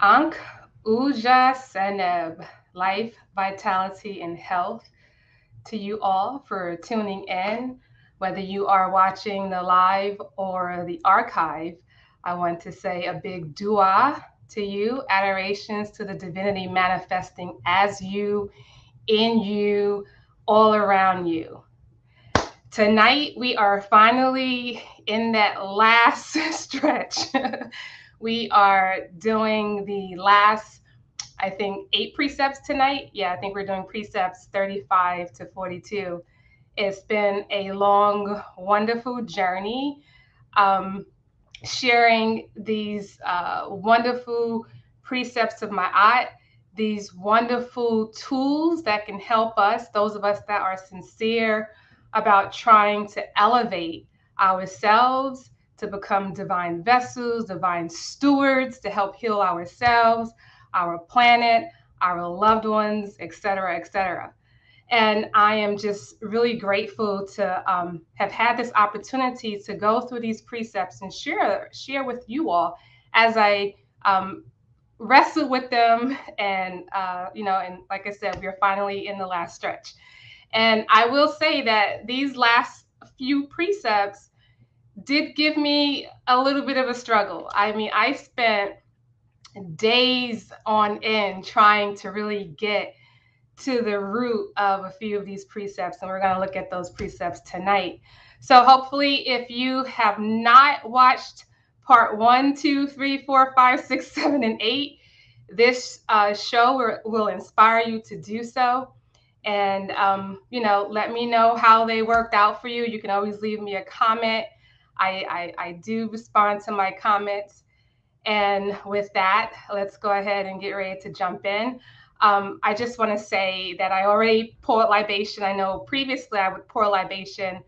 Ankh Uja Seneb, Life, Vitality, and Health, to you all for tuning in. Whether you are watching the live or the archive, I want to say a big dua to you, adorations to the divinity manifesting as you, in you, all around you. Tonight, we are finally in that last stretch. We are doing the last, I think, 8 precepts tonight. Yeah, I think we're doing precepts 35 to 42. It's been a long, wonderful journey. Um, Sharing these wonderful precepts of Maa't, these wonderful tools that can help us, those of us that are sincere about trying to elevate ourselves, to become divine vessels, divine stewards, to help heal ourselves, our planet, our loved ones, etc., etc. And I am just really grateful to have had this opportunity to go through these precepts and share with you all as I wrestle with them. And and like I said, we're finally in the last stretch. And I will say that these last few precepts did give me a little bit of a struggle. I mean, I spent days on end trying to really get to the root of a few of these precepts, and we're going to look at those precepts tonight. So, hopefully, if you have not watched part 1, 2, 3, 4, 5, 6, 7, and 8, this show will inspire you to do so. And, let me know how they worked out for you. You can always leave me a comment. I do respond to my comments. And with that, let's go ahead and get ready to jump in. I just want to say that I already poured libation. I know previously I would pour libation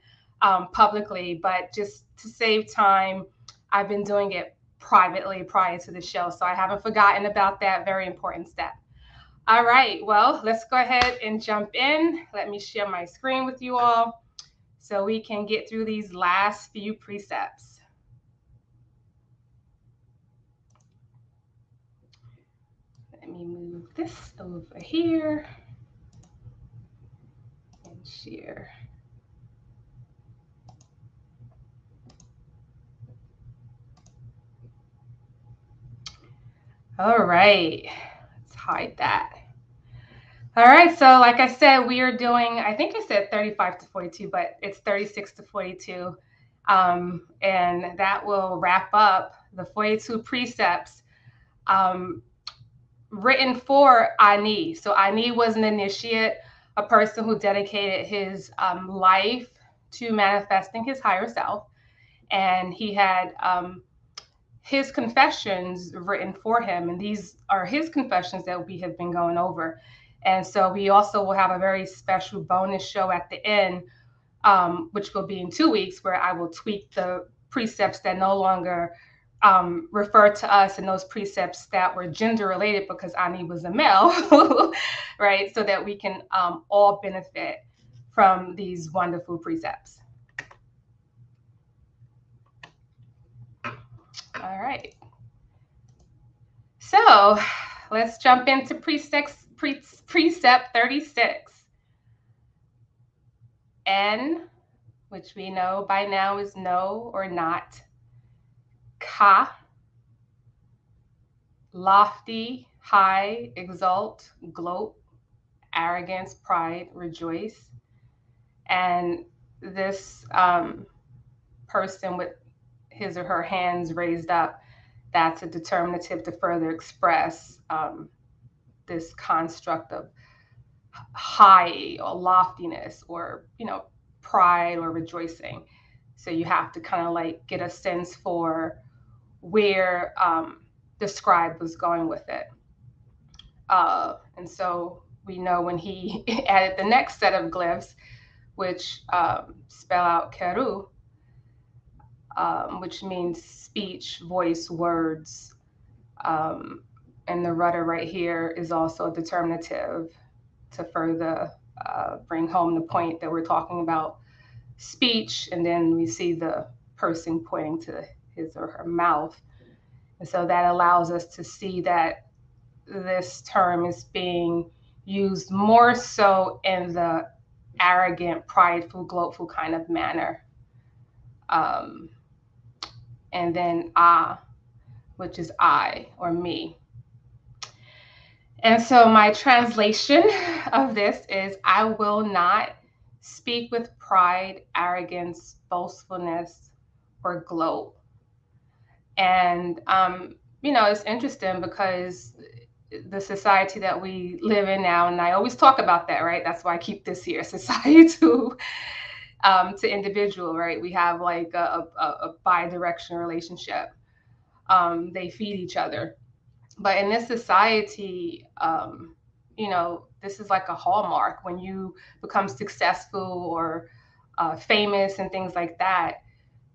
publicly, but just to save time, I've been doing it privately prior to the show. So I haven't forgotten about that very important step. All right, well, let's go ahead and jump in. Let me share my screen with you all so we can get through these last few precepts. Let me move this over here and share. All right, let's hide that. All right, so like I said, we are doing, I think I said 35 to 42, but it's 36 to 42. And that will wrap up the 42 precepts written for Ani. So Ani was an initiate, a person who dedicated his life to manifesting his higher self. And he had his confessions written for him. And these are his confessions that we have been going over. And so we also will have a very special bonus show at the end, which will be in 2 weeks, where I will tweak the precepts that no longer refer to us, and those precepts that were gender related because Ani was a male, right? So that we can all benefit from these wonderful precepts. All right. So let's jump into precept 36. N, which we know by now is no or not. Ka, lofty, high, exalt, gloat, arrogance, pride, rejoice. And this person with his or her hands raised up, that's a determinative to further express this construct of high or loftiness or, pride or rejoicing. So you have to kind of like get a sense for where the scribe was going with it. And so we know when he added the next set of glyphs, which spell out keru, which means speech, voice, words. And the rudder right here is also determinative to further bring home the point that we're talking about speech. And then we see the person pointing to his or her mouth. And so that allows us to see that this term is being used more so in the arrogant, prideful, gloatful kind of manner. Um, and then which is I or me. And so my translation of this is I will not speak with pride, arrogance, boastfulness, or gloat. And, it's interesting because the society that we live in now, and I always talk about that, right? That's why I keep this here, society to individual, right? We have like a bi-directional relationship. They feed each other. But in this society, this is like a hallmark. When you become successful or famous and things like that,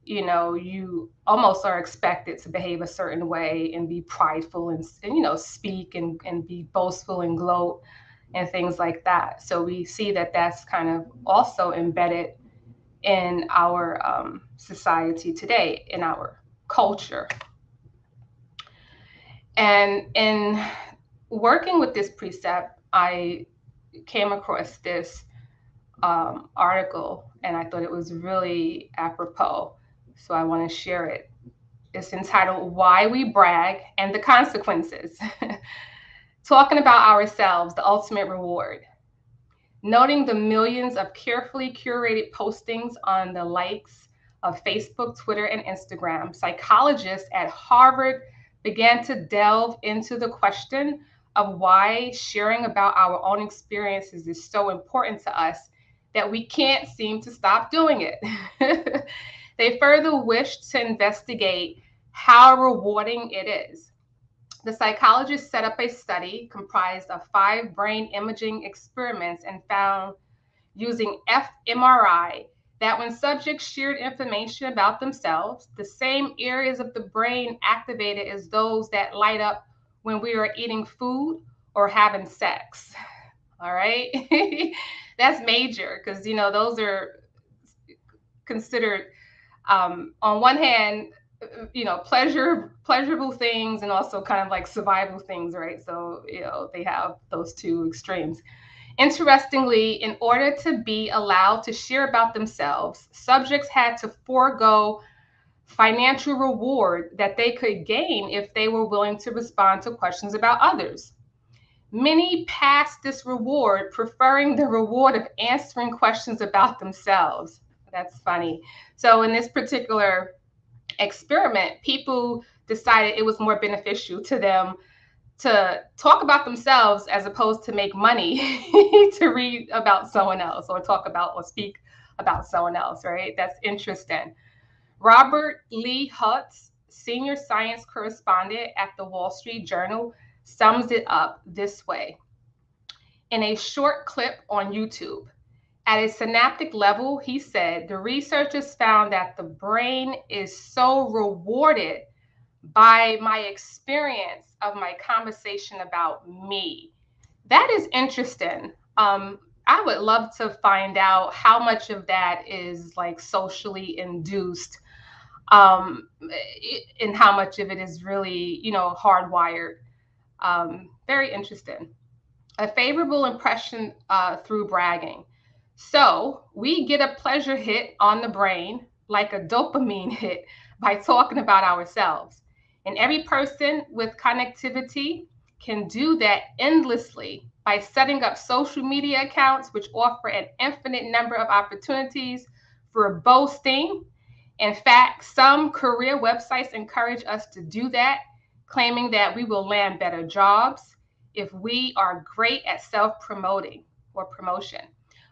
you almost are expected to behave a certain way and be prideful and speak and be boastful and gloat and things like that. So we see that that's kind of also embedded in our society today, in our culture. And in working with this precept, I came across this article and I thought it was really apropos. So I want to share it. It's entitled Why We Brag and the Consequences. Talking about ourselves, the ultimate reward. Noting the millions of carefully curated postings on the likes of Facebook, Twitter, and Instagram, psychologists at Harvard began to delve into the question of why sharing about our own experiences is so important to us that we can't seem to stop doing it. They further wished to investigate how rewarding it is. The psychologists set up a study comprised of 5 brain imaging experiments and found using fMRI that when subjects shared information about themselves, the same areas of the brain activated as those that light up when we are eating food or having sex. All right. That's major because, those are considered, on one hand, pleasurable things and also kind of like survival things, right? So, they have those two extremes. Interestingly, in order to be allowed to share about themselves, subjects had to forego financial reward that they could gain if they were willing to respond to questions about others. Many passed this reward, preferring the reward of answering questions about themselves. That's funny. So, in this particular experiment, people decided it was more beneficial to them to talk about themselves as opposed to make money to read about someone else or talk about or speak about someone else, right? That's interesting. Robert Lee Hutz, senior science correspondent at the Wall Street Journal, sums it up this way. In a short clip on YouTube, at a synaptic level, he said, the researchers found that the brain is so rewarded by my experience of my conversation about me. That is interesting. I would love to find out how much of that is like socially induced, and how much of it is really, hardwired. Very interesting. A favorable impression through bragging. So we get a pleasure hit on the brain, like a dopamine hit, by talking about ourselves. And every person with connectivity can do that endlessly by setting up social media accounts, which offer an infinite number of opportunities for boasting. In fact, some career websites encourage us to do that, claiming that we will land better jobs if we are great at self-promoting or promotion.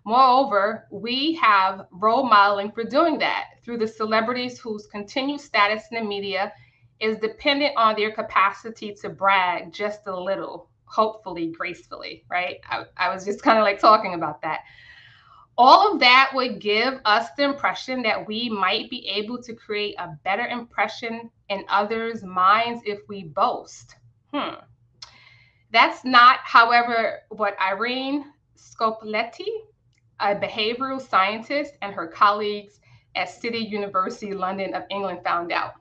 Moreover, we have role modeling for doing that through the celebrities whose continued status in the media is dependent on their capacity to brag just a little, hopefully gracefully, right? I was just kind of like talking about that. All of that would give us the impression that we might be able to create a better impression in others' minds if we boast. That's not, however, what Irene Scopoletti, a behavioral scientist, and her colleagues at City University London of England found out.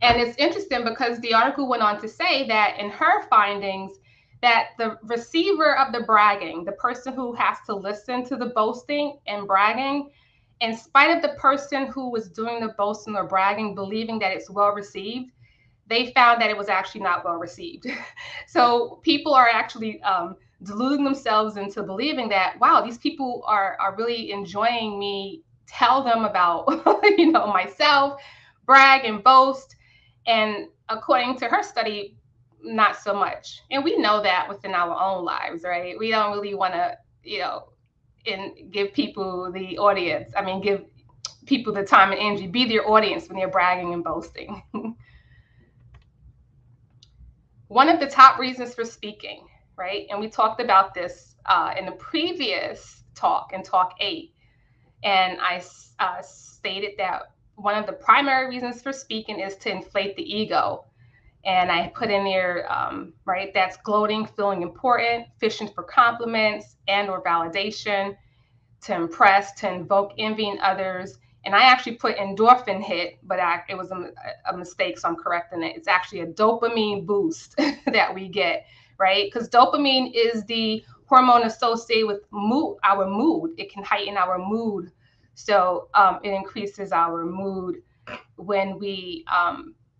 And it's interesting because the article went on to say that in her findings, that the receiver of the bragging, the person who has to listen to the boasting and bragging, in spite of the person who was doing the boasting or bragging believing that it's well received, they found that it was actually not well received. So people are actually deluding themselves into believing that, wow, these people are really enjoying me tell them about myself, brag and boast. And according to her study, not so much. And we know that within our own lives, right? We don't really want to, and give people the audience. I mean, give people the time and energy, be their audience when they're bragging and boasting. One of the top reasons for speaking, right? And we talked about this in the previous talk, in talk 8. And I stated that one of the primary reasons for speaking is to inflate the ego. And I put in there, right, that's gloating, feeling important, fishing for compliments and or validation, to impress, to invoke envy in others. And I actually put endorphin hit, but it was a mistake, so I'm correcting it. It's actually a dopamine boost that we get, right? Because dopamine is the hormone associated with our mood. It can heighten our mood. So it increases our mood when we,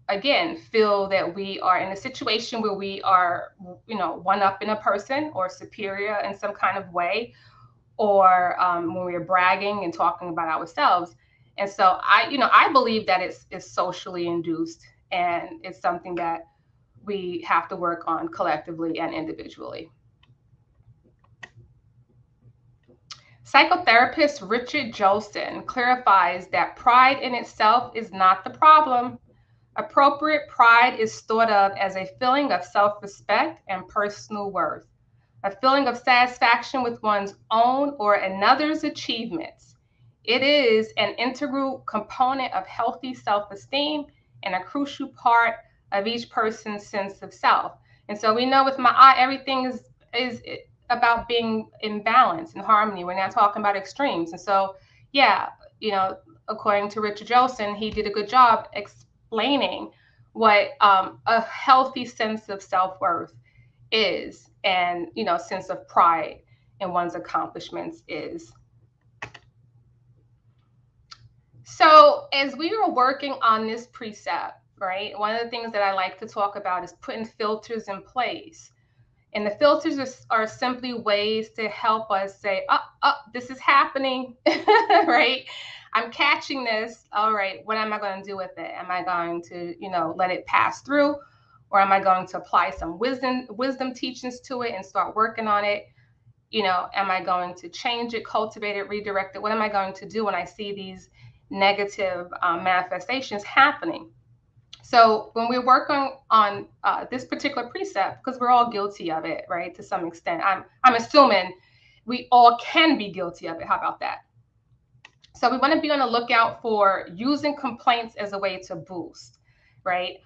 again, feel that we are in a situation where we are, one up in a person or superior in some kind of way, or when we're bragging and talking about ourselves. And so I believe that it's socially induced, and it's something that we have to work on collectively and individually. Psychotherapist Richard Jolson clarifies that pride in itself is not the problem. Appropriate pride is thought of as a feeling of self-respect and personal worth, a feeling of satisfaction with one's own or another's achievements. It is an integral component of healthy self-esteem and a crucial part of each person's sense of self. And so we know with Maa't, everything is about being in balance and harmony. We're not talking about extremes. And so, yeah, according to Richard Jolson, he did a good job explaining what a healthy sense of self-worth is, and sense of pride in one's accomplishments is. So as we were working on this precept, right, one of the things that I like to talk about is putting filters in place. And the filters are simply ways to help us say, this is happening, right? I'm catching this. All right, what am I going to do with it? Am I going to, let it pass through? Or am I going to apply some wisdom teachings to it and start working on it? Am I going to change it, cultivate it, redirect it? What am I going to do when I see these negative manifestations happening? So when we're working on this particular precept, because we're all guilty of it, right, to some extent, I'm assuming we all can be guilty of it. How about that? So we want to be on the lookout for using complaints as a way to boost, right?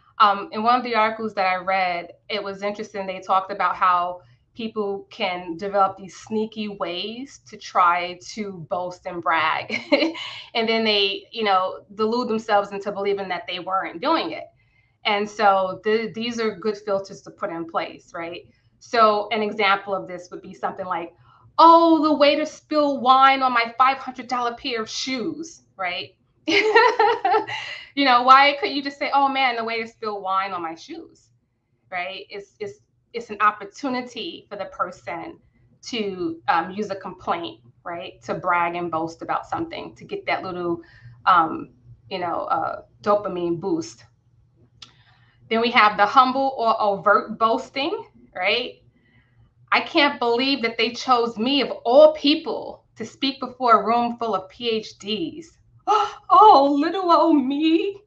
In one of the articles that I read, it was interesting. They talked about how people can develop these sneaky ways to try to boast and brag. And then they, delude themselves into believing that they weren't doing it. And so these are good filters to put in place, right? So an example of this would be something like, oh, the waiter spilled wine on my $500 pair of shoes, right? Why couldn't you just say, oh man, the waiter spilled wine on my shoes, right? It's an opportunity for the person to use a complaint, right? To brag and boast about something, to get that little, dopamine boost. Then we have the humble or overt boasting, right? I can't believe that they chose me of all people to speak before a room full of PhDs. Oh, little old me,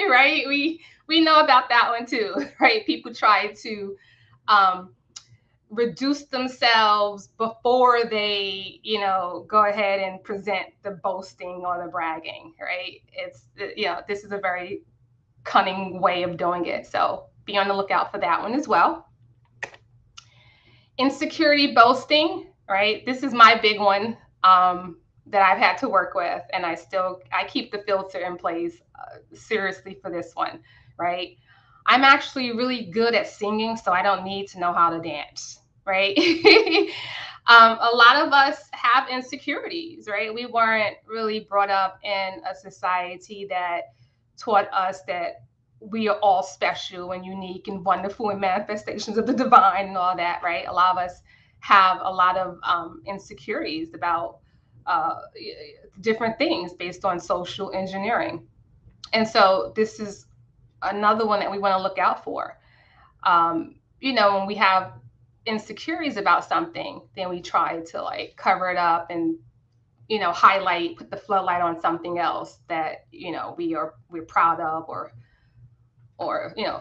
right? We know about that one too, right? People try to reduce themselves before they, go ahead and present the boasting or the bragging, right? It's, this is a very cunning way of doing it. So be on the lookout for that one as well. Insecurity boasting, right? This is my big one that I've had to work with, and I keep the filter in place seriously for this one, right? I'm actually really good at singing, so I don't need to know how to dance, right? A lot of us have insecurities, right? We weren't really brought up in a society that taught us that we are all special and unique and wonderful and manifestations of the divine and all that, right? A lot of us have a lot of insecurities about uh, different things based on social engineering. And so this is another one that we want to look out for. When we have insecurities about something, then we try to like cover it up and highlight, put the floodlight on something else that we're proud of, or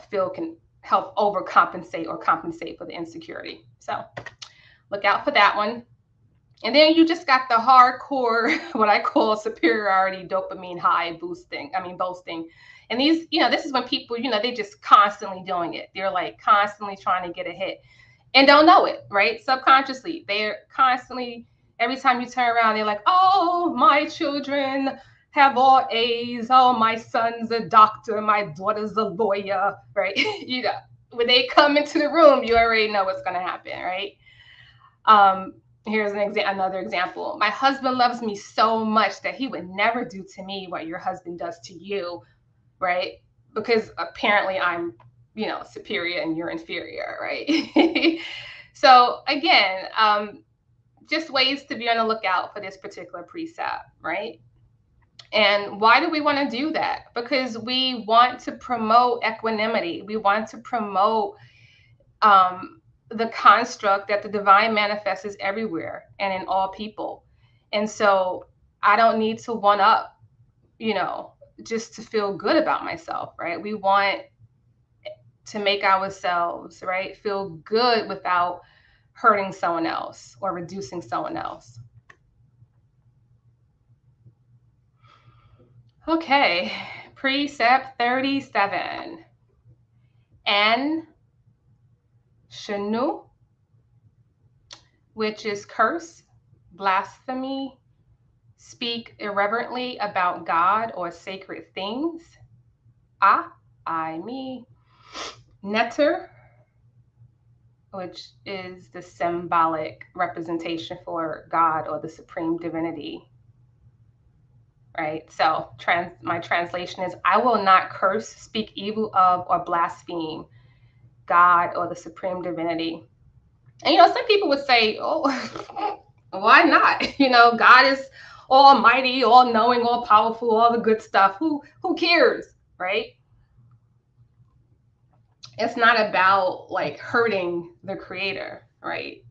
feel can help overcompensate or compensate for the insecurity. So look out for that one. And then you just got the hardcore, what I call superiority dopamine high boosting. I mean, boasting. And these, this is when people, they just constantly doing it. They're like constantly trying to get a hit and don't know it, right? Subconsciously, they're constantly, every time you turn around, they're like, oh, my children have all A's. Oh, my son's a doctor. My daughter's a lawyer, right? When they come into the room, you already know what's going to happen, right? Here's another example. My husband loves me so much that he would never do to me what your husband does to you, right? Because apparently I'm, superior and you're inferior, right? So again, just ways to be on the lookout for this particular precept, right? And why do we want to do that? Because we want to promote equanimity. We want to promote the construct that the divine manifests everywhere and in all people. And so I don't need to one up, just to feel good about myself, right? We want to make ourselves, right, feel good without hurting someone else or reducing someone else. Okay, precept 37. And shenu, which is curse, blasphemy, speak irreverently about God or sacred things. I, me. Neter, which is the symbolic representation for God or the supreme divinity. Right? So my translation is, I will not curse, speak evil of, or blaspheme God or the supreme divinity. And some people would say, oh, why not? God is almighty, all knowing, all powerful, all the good stuff. Who cares, right? It's not about like hurting the creator, right?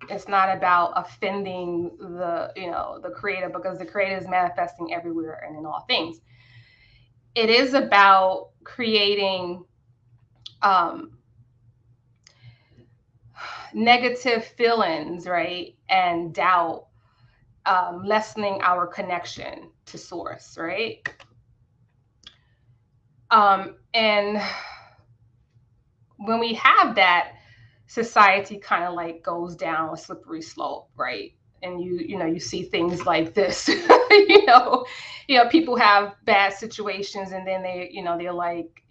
It's not about offending the creator, because the creator is manifesting everywhere and in all things. It is about creating negative feelings, right? And doubt, lessening our connection to source, right? And when we have that, society kind of like goes down a slippery slope, right? And you see things like this. People have bad situations, and then they're like,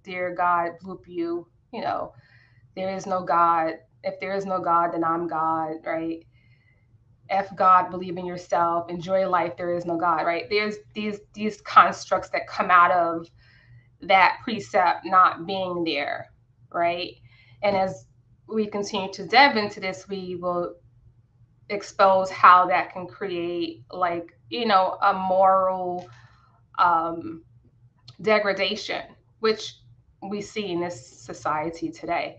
dear God, bloop you. There is no God. If there is no God, then I'm God, right? F God, believe in yourself, enjoy life. There is no God, right? There's these constructs that come out of that precept not being there, right? And as we continue to delve into this, we will expose how that can create like, a moral degradation, which we see in this society today.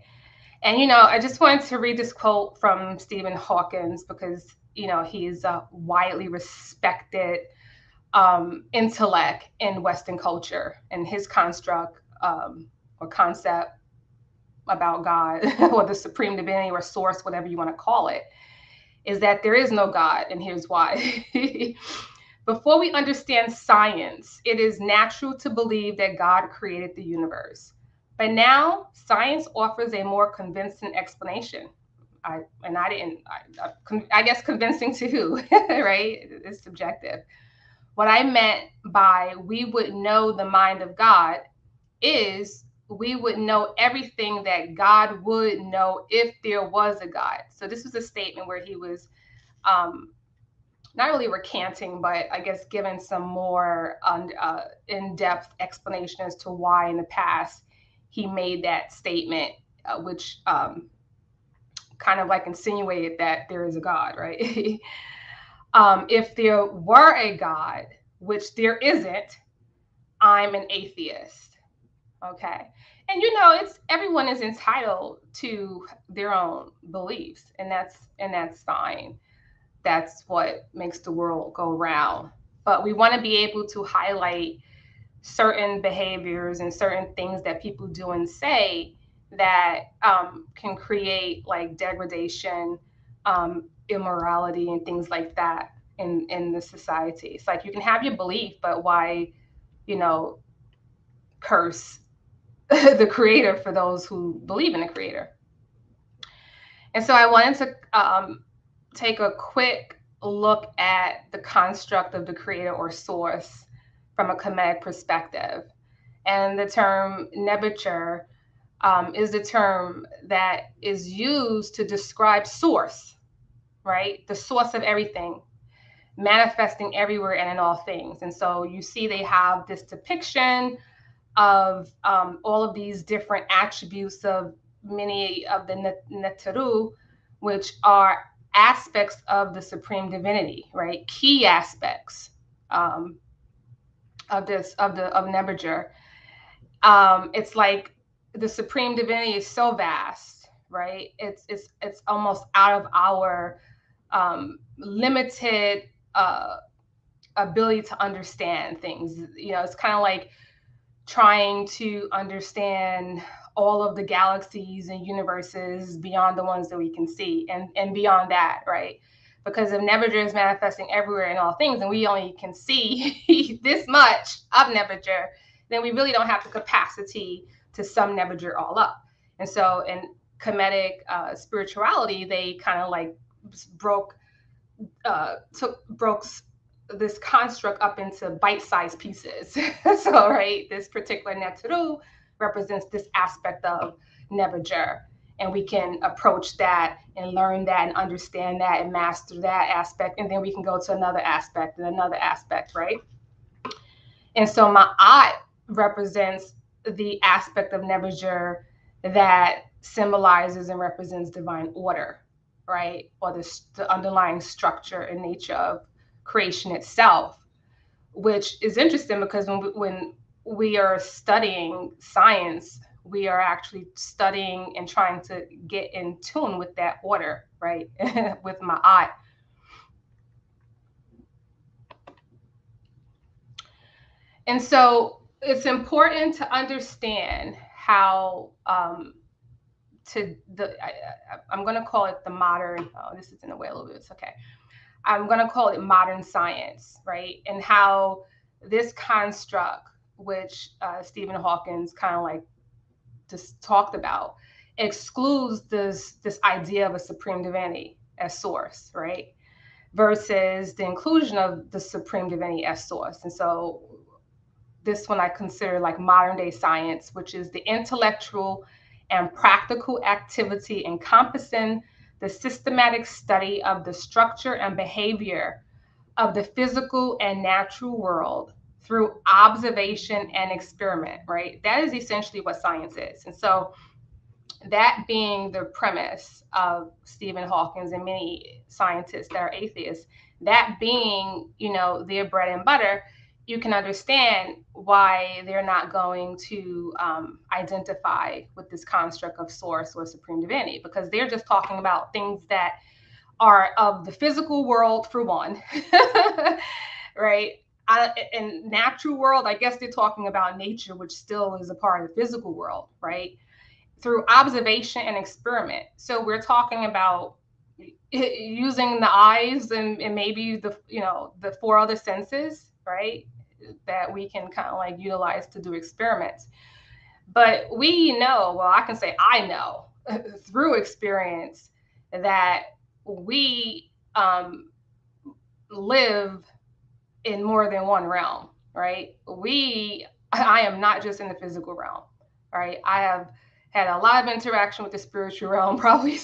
And, I just wanted to read this quote from Stephen Hawking, because, he's a widely respected intellect in Western culture, and his construct or concept about God or the supreme divinity or source, whatever you want to call it, is that there is no God. And here's why. Before we understand science, it is natural to believe that God created the universe. But now science offers a more convincing explanation. I guess convincing to who, right? It's subjective. What I meant by we would know the mind of God is we would know everything that God would know if there was a God. So this was a statement where he was um, not really recanting, but I guess giving some more in-depth explanation as to why in the past he made that statement, which kind of like insinuated that there is a God, right? If there were a God, which there isn't, I'm an atheist. Okay. And it's everyone is entitled to their own beliefs, and that's fine. That's what makes the world go round. But we want to be able to highlight certain behaviors and certain things that people do and say that can create like degradation, immorality, and things like that in the society. It's like you can have your belief, but why, you know, curse the creator for those who believe in the creator? And so I wanted to take a quick look at the construct of the creator or source from a Kemetic perspective. And the term nebuchadnezzar is the term that is used to describe source, right? The source of everything, manifesting everywhere and in all things. And so you see they have this depiction of all of these different attributes of many of the Neteru, which are aspects of the supreme divinity, right? Key aspects of Nebuchadnezzar. It's like the supreme divinity is so vast, right? It's almost out of our limited ability to understand things. It's kind of like trying to understand all of the galaxies and universes beyond the ones that we can see, and beyond that, right? Because if Nebuchadnezzar is manifesting everywhere in all things, and we only can see this much of Nebuchadnezzar, then we really don't have the capacity to sum Nebuchadnezzar all up. And so in Kemetic spirituality, they kind of like broke this construct up into bite-sized pieces. So, right, this particular Neteru represents this aspect of Nebuchadnezzar, and we can approach that and learn that and understand that and master that aspect, and then we can go to another aspect and another aspect, right? And so Maat represents the aspect of Nebuchadnezzar that symbolizes and represents divine order, right? Or the underlying structure and nature of creation itself, which is interesting because when we are studying science, we are actually studying and trying to get in tune with that order, right? With Maat. And so it's important to understand how I'm going to call it the modern, oh, this is in a way a little bit, it's okay. I'm going to call it modern science, right? And how this construct, which Stephen Hawkins kind of like just talked about, excludes this idea of a supreme divinity as source, right? Versus the inclusion of the supreme divinity as source. And so this one I consider like modern day science, which is the intellectual and practical activity encompassing the systematic study of the structure and behavior of the physical and natural world through observation and experiment, right? That is essentially what science is. And so that being the premise of Stephen Hawkins and many scientists that are atheists, that being, their bread and butter, you can understand why they're not going to identify with this construct of source or supreme divinity, because they're just talking about things that are of the physical world, for one, right? In natural world, I guess they're talking about nature, which still is a part of the physical world, right? Through observation and experiment. So we're talking about using the eyes and maybe the four other senses, right? That we can kind of like utilize to do experiments. But we know, well, I can say I know through experience that we live in more than one realm, right? We I am not just in the physical realm, right? I have had a lot of interaction with the spiritual realm, probably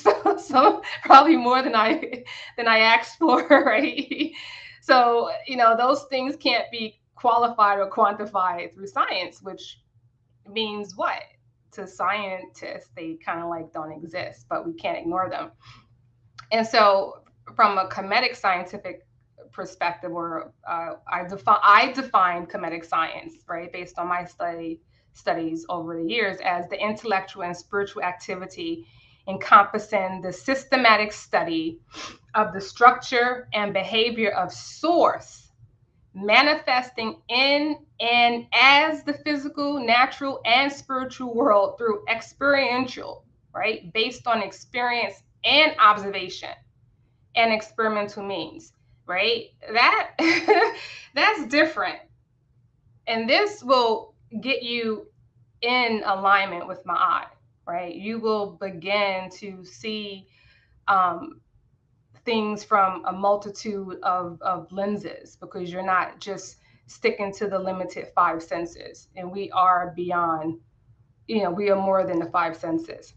probably more than I asked for, right? So, those things can't be qualified or quantified through science, which means what? To scientists, they kind of like don't exist, but we can't ignore them. And so, from a comedic scientific perspective, or I define comedic science, right, based on my studies over the years, as the intellectual and spiritual activity encompassing the systematic study of the structure and behavior of source manifesting in and as the physical, natural, and spiritual world through experiential, right, based on experience and observation and experimental means, right? That's different, and this will get you in alignment with Maat, right? You will begin to see um, things from a multitude of lenses, because you're not just sticking to the limited five senses, and we are beyond, we are more than the five senses.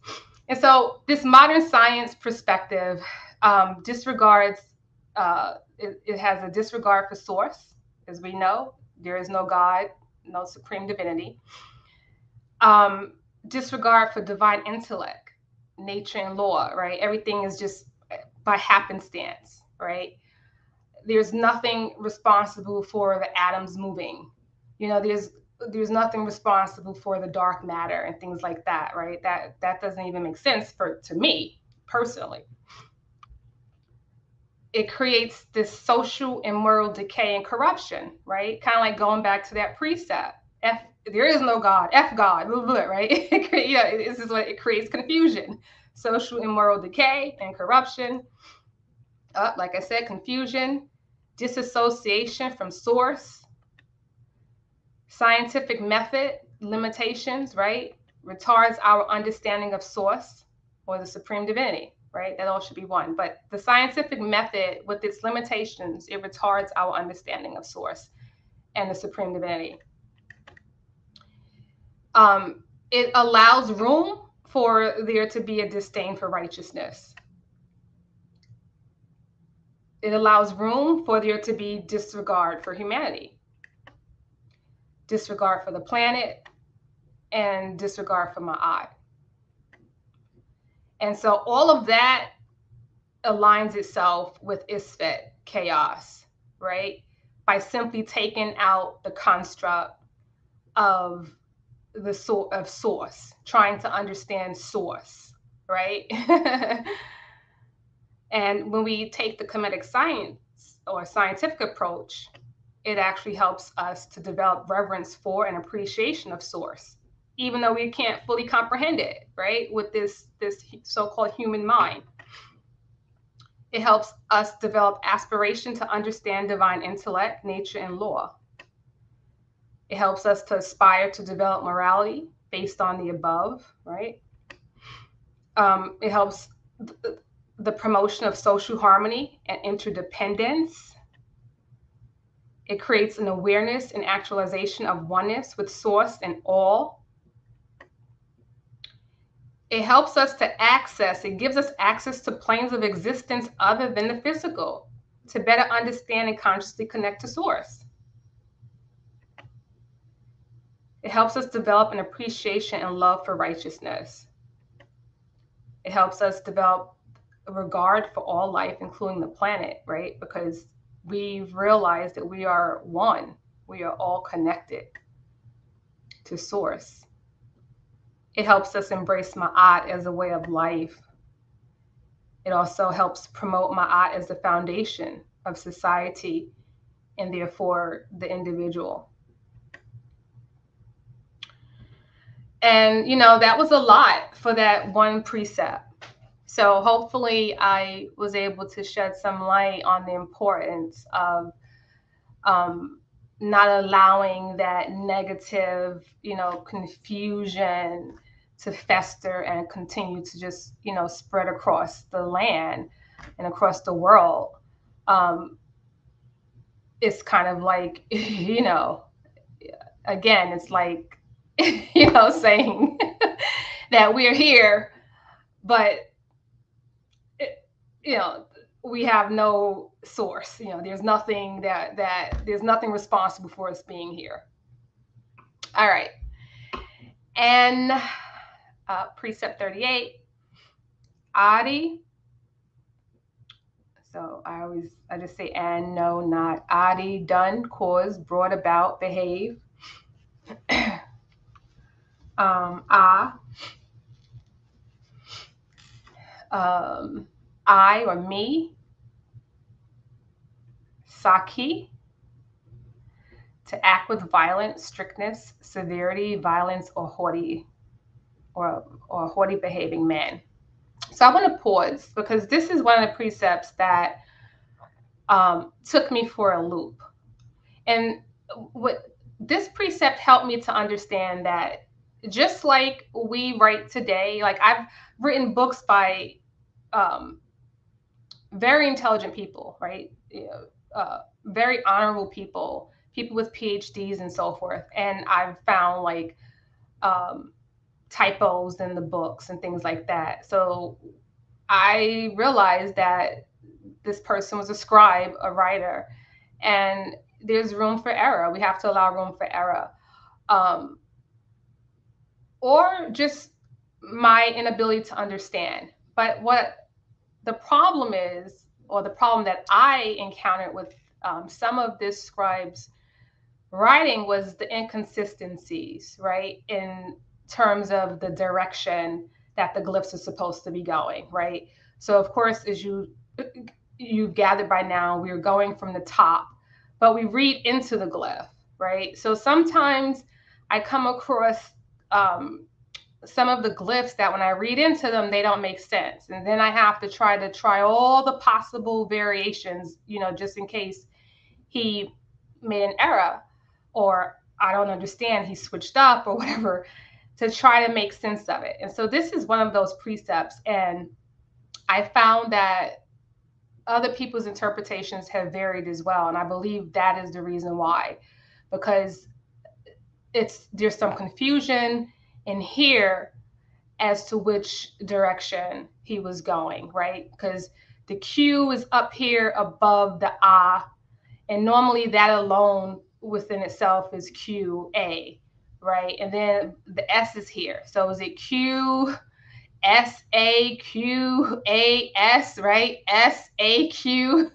And so this modern science perspective disregards, it has a disregard for source. As we know, there is no God, no supreme divinity. um, Disregard for divine intellect, nature, and law, right? Everything is just by happenstance, right? There's nothing responsible for the atoms moving. There's nothing responsible for the dark matter and things like that, right? That doesn't even make sense to me personally. It creates this social and moral decay and corruption, right? Kind of like going back to that precept. There is no God. F God, blah, blah, blah, right? This is what it creates: confusion, social and moral decay and corruption. Like I said, confusion, disassociation from source, scientific method limitations, right? Retards our understanding of source or the supreme divinity, right? That all should be one. But the scientific method, with its limitations, it retards our understanding of source and the supreme divinity. It allows room for there to be a disdain for righteousness. It allows room for there to be disregard for humanity, disregard for the planet, and disregard for Maat. And so all of that aligns itself with Isfet, chaos, right? By simply taking out the construct of of source, trying to understand source, right? And when we take the comedic science or scientific approach, it actually helps us to develop reverence for and appreciation of source, even though we can't fully comprehend it, right? With this so-called human mind. It helps us develop aspiration to understand divine intellect, nature, and law. It helps us to aspire to develop morality based on the above, right? It helps the promotion of social harmony and interdependence. It creates an awareness and actualization of oneness with source and all. It helps us to it gives us access to planes of existence other than the physical, to better understand and consciously connect to source. It helps us develop an appreciation and love for righteousness. It helps us develop a regard for all life, including the planet, right? Because we've realized that we are one. We are all connected to source. It helps us embrace Maat as a way of life. It also helps promote Maat as the foundation of society and therefore the individual. And, that was a lot for that one precept. So hopefully I was able to shed some light on the importance of not allowing that negative, confusion to fester and continue to just, spread across the land and across the world. It's kind of like, again, it's like, saying that we're here, but you know, we have no source. There's nothing that there's nothing responsible for us being here. All right, and precept 38, Adi. So I just say and, no, not. Adi, done, cause, brought about, behave. I, I or me. Saki, to act with violence, strictness, severity, violence, or haughty behaving man. So I want to pause because this is one of the precepts that took me for a loop. And what this precept helped me to understand that just like we write today, like I've written books by very intelligent people, right? Very honorable people, people with PhDs and so forth. And I've found like typos in the books and things like that. So I realized that this person was a scribe, a writer, and there's room for error. We have to allow room for error. Or just my inability to understand. But what the problem is, or the problem that I encountered with some of this scribe's writing, was the inconsistencies, right, in terms of the direction that the glyphs are supposed to be going, right? So of course, as you've gathered by now, we're going from the top, but we read into the glyph, right? So sometimes I come across some of the glyphs that when I read into them, they don't make sense. And then I have to try all the possible variations, just in case he made an error or I don't understand, he switched up or whatever, to try to make sense of it. And so this is one of those precepts. And I found that other people's interpretations have varied as well. And I believe that is the reason why, because there's some confusion in here as to which direction he was going, right? Because the Q is up here above the ah, and normally that alone within itself is QA, right? And then the S is here. So is it Q, S, A, Q, A, S, right? S, A, Q.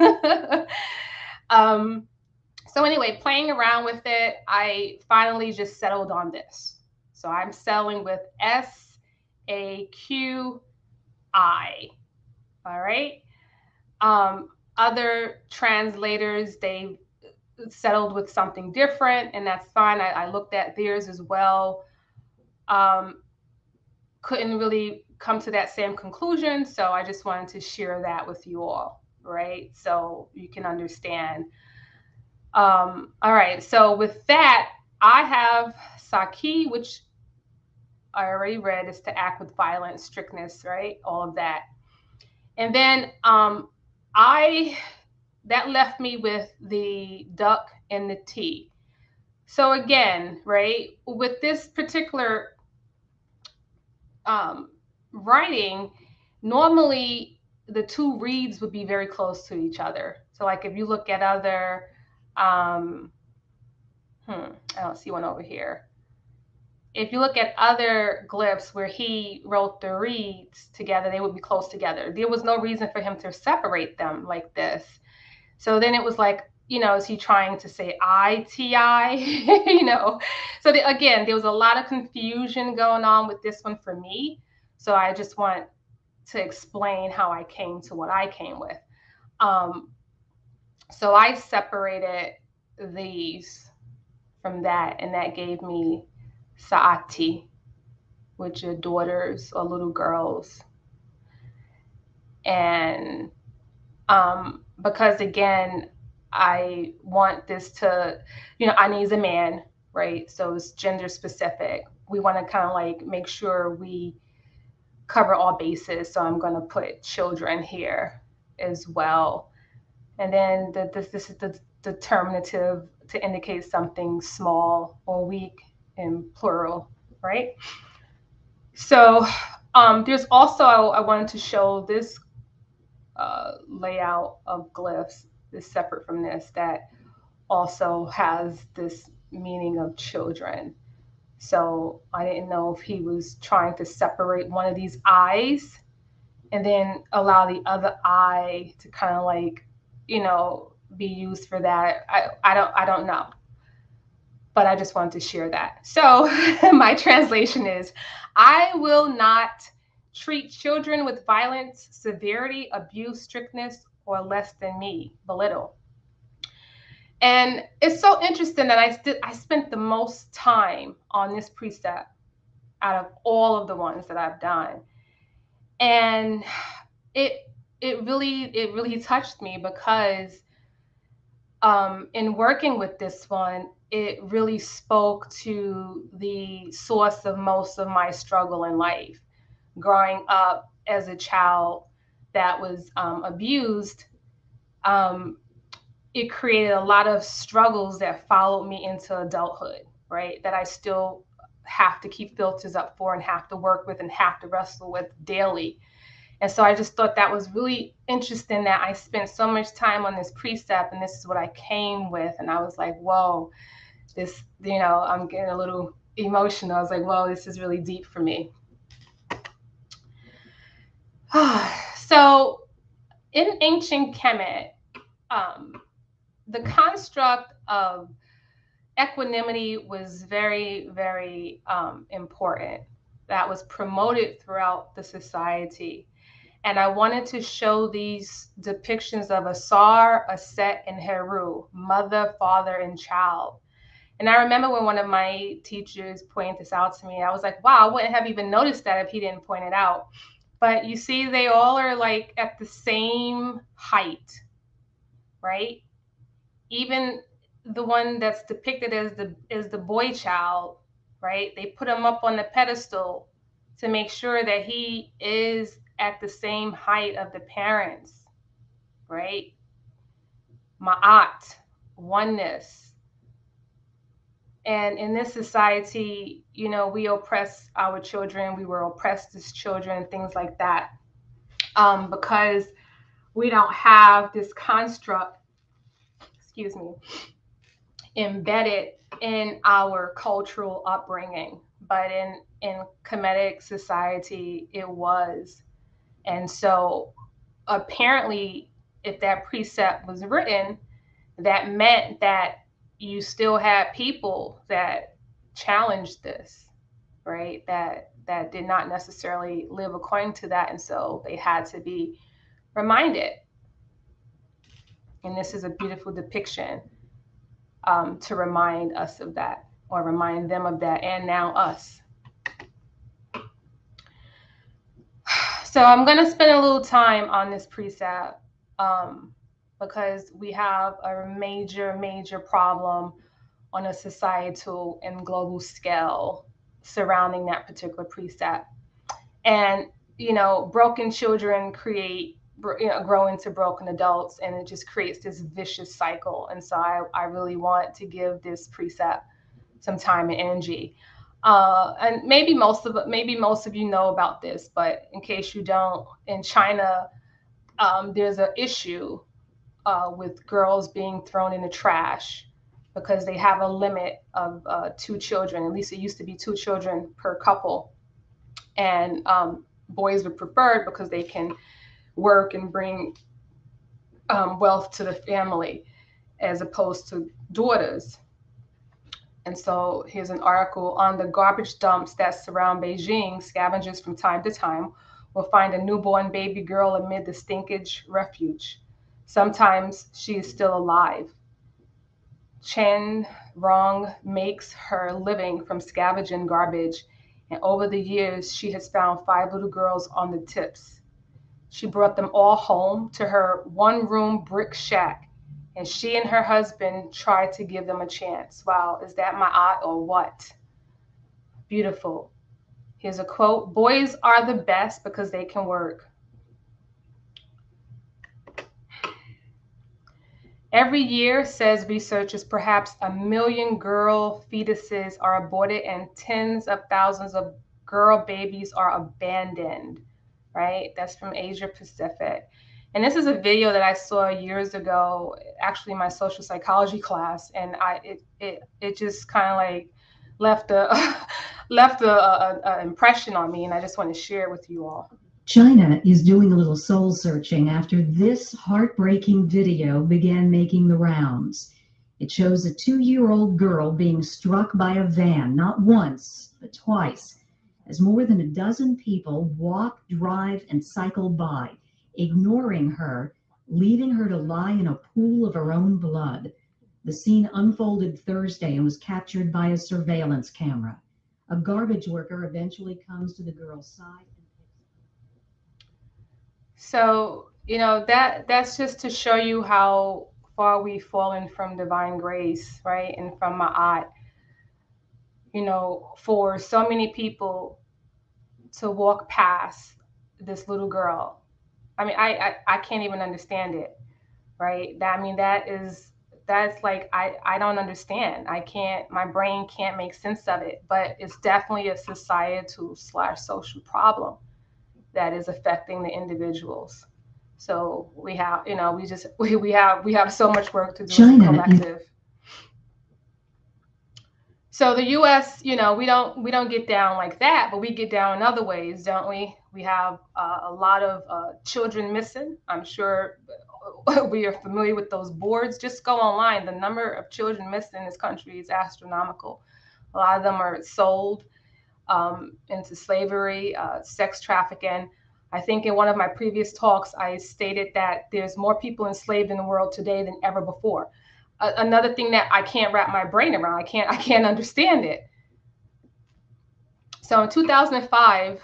So anyway, playing around with it, I finally just settled on this. So I'm settling with S, A, Q, I. All right. Other translators, they settled with something different, and that's fine. I looked at theirs as well. Couldn't really come to that same conclusion, so I just wanted to share that with you all, right? So you can understand. All right, so with that, I have Saki, which I already read, is to act with violence, strictness, right? All of that. And then that left me with the duck and the T. So again, right, with this particular writing, normally the two reads would be very close to each other. So like if you look at other, I don't see one over here. If you look at other glyphs where he wrote the reeds together, they would be close together. There was no reason for him to separate them like this. So then it was like, is he trying to say ITI? So again, there was a lot of confusion going on with this one for me. So I just want to explain how I came to what I came with. So I separated these from that, and that gave me Saati, which are daughters or little girls. And because again, I want this to, Ani is a man, right? So it's gender specific. We want to kind of like make sure we cover all bases. So I'm going to put children here as well. And then this is the determinative to indicate something small or weak in plural, right? So there's also, I wanted to show this layout of glyphs is separate from this that also has this meaning of children. So I didn't know if he was trying to separate one of these eyes and then allow the other eye to kind of like, be used for that. I don't know. But I just wanted to share that. So my translation is, I will not treat children with violence, severity, abuse, strictness, or less than me, belittle. And it's so interesting that I spent the most time on this precept out of all of the ones that I've done. And it really touched me because in working with this one, it really spoke to the source of most of my struggle in life. Growing up as a child that was abused, it created a lot of struggles that followed me into adulthood, right? That I still have to keep filters up for and have to work with and have to wrestle with daily. And so I just thought that was really interesting that I spent so much time on this precept and this is what I came with. And I was like, whoa, this, I'm getting a little emotional. I was like, whoa, this is really deep for me. So in ancient Kemet, the construct of equanimity was very, very important. That was promoted throughout the society. And I wanted to show these depictions of Asar, Aset, and Heru, mother, father, and child. And I remember when one of my teachers pointed this out to me, I was like, wow, I wouldn't have even noticed that if he didn't point it out. But you see, they all are like at the same height, right? Even the one that's depicted as the boy child, right? They put him up on the pedestal to make sure that he is at the same height of the parents, right? Maat, oneness. And in this society, we oppress our children. We were oppressed as children, things like that, because we don't have this construct, excuse me, embedded in our cultural upbringing. But in Kemetic society, it was. And so apparently, if that precept was written, that meant that you still had people that challenged this, right? That did not necessarily live according to that. And so they had to be reminded. And this is a beautiful depiction to remind us of that, or remind them of that, and now us. So I'm going to spend a little time on this precept because we have a major, major problem on a societal and global scale surrounding that particular precept. And, broken children grow into broken adults, and it just creates this vicious cycle. And so I really want to give this precept some time and energy. And maybe most of you know about this, but in case you don't, in China, there's an issue with girls being thrown in the trash because they have a limit of 2 children. At least it used to be 2 children per couple. And boys were preferred because they can work and bring wealth to the family as opposed to daughters. And so here's an article on the garbage dumps that surround Beijing. Scavengers from time to time will find a newborn baby girl amid the stinkage refuge. Sometimes she is still alive. Chen Rong makes her living from scavenging garbage, and over the years she has found 5 little girls on the tips. She brought them all home to her 1-room brick shack, and she and her husband tried to give them a chance. Wow, is that Maa't or what? Beautiful. Here's a quote: boys are the best because they can work. Every year, says researchers, perhaps 1 million girl fetuses are aborted and tens of thousands of girl babies are abandoned, right? That's from Asia Pacific. And this is a video that I saw years ago, actually in my social psychology class, and it just kind of like left a left a impression on me, and I just want to share it with you all. China is doing a little soul searching after this heartbreaking video began making the rounds. It shows a 2-year-old girl being struck by a van, not once, but twice, as more than a dozen people walk, drive, and cycle by, ignoring her, leaving her to lie in a pool of her own blood. The scene unfolded Thursday and was captured by a surveillance camera. A garbage worker eventually comes to the girl's side. So, that's just to show you how far we've fallen from divine grace, right? And from Ma'at. For so many people to walk past this little girl. I mean, I can't even understand it, right? That's like I don't understand. I can't, my brain can't make sense of it, but it's definitely a societal / social problem that is affecting the individuals. So we have, we have so much work to do as a collective. So the U.S., we don't get down like that, but we get down in other ways, don't we? We have a lot of children missing. I'm sure we are familiar with those boards. Just go online. The number of children missing in this country is astronomical. A lot of them are sold into slavery, sex trafficking. I think in one of my previous talks, I stated that there's more people enslaved in the world today than ever before. Another thing that I can't wrap my brain around, I can't understand it. So in 2005,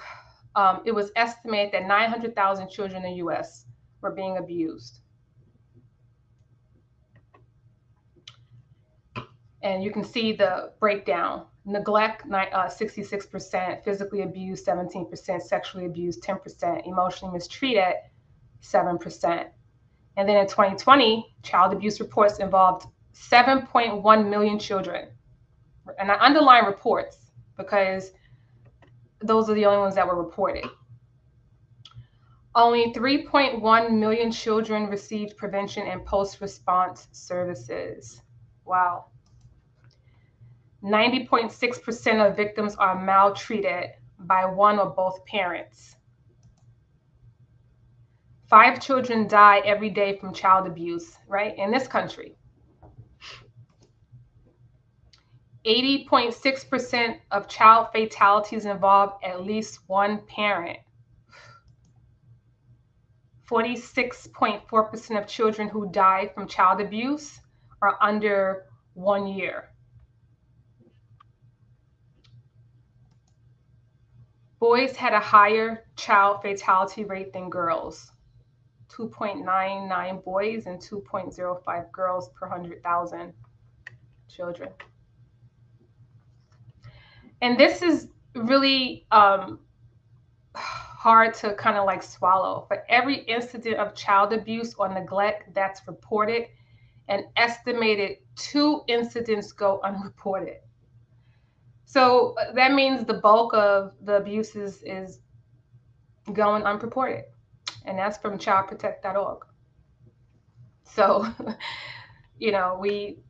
it was estimated that 900,000 children in the U.S. were being abused. And you can see the breakdown. Neglect, 66%, physically abused, 17%, sexually abused, 10%, emotionally mistreated, 7%. And then in 2020, child abuse reports involved 7.1 million children. And I underline reports because those are the only ones that were reported. Only 3.1 million children received prevention and post-response services. Wow. 90.6% of victims are maltreated by one or both parents. 5 children die every day from child abuse, right, in this country. 80.6% of child fatalities involve at least one parent. 46.4% of children who die from child abuse are under 1 year. Boys had a higher child fatality rate than girls. 2.99 boys and 2.05 girls per 100,000 children. And this is really hard to kind of like swallow. For every incident of child abuse or neglect that's reported, an estimated 2 incidents go unreported. So that means the bulk of the abuses is going unreported. And that's from childprotect.org. So, we